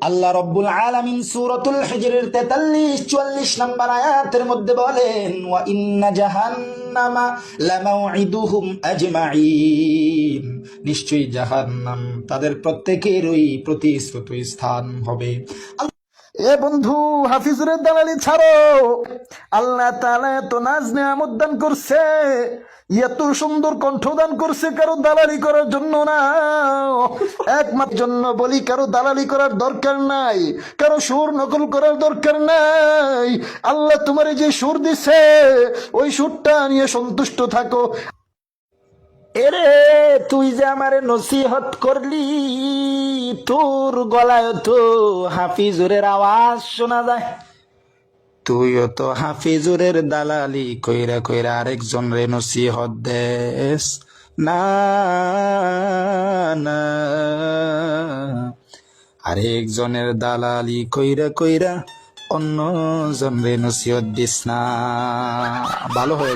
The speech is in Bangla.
আল্লাহ রব্বুল আলামিন সূরাতুল হিজরের 43-44 নম্বর আয়াতের মধ্যে বলেন, ওয়া ইন্না জাহান্নামা লামাউইদুহুম আজমাইন, নিশ্চয়ই জাহান্নাম তাদের প্রত্যেকেরই প্রতিশ্রুত স্থান হবে। এ বন্ধু, হাফিজুরের দালালি ছাড়ো। আল্লাহ তাআলা এত নাজ নিয়ামত দান করছে, এত সুন্দর কণ্ঠ দান করছে, কারো দালালি করার জন্য না, একমাত্র জন্য বলি। কারো দালালি করার দরকার নাই, কারো সুর নকল করার দরকার নাই। আল্লাহ তোমার যে সুর দিছে, ওই সুরটা নিয়ে সন্তুষ্ট থাকো। এরে, তুই যে আমারে নসিহত করলি, তোর গলায় তো হাফিজুরের আওয়াজ শোনা যায়। তুইও তো হাফিজুরের দালালি কইরা কইরা আরেকজন রে নসিহত দেস। না না, আরেকজনের দালালি কইরা কইরা অন্য জন রে নসিহত দিস না। ভালো হয়ে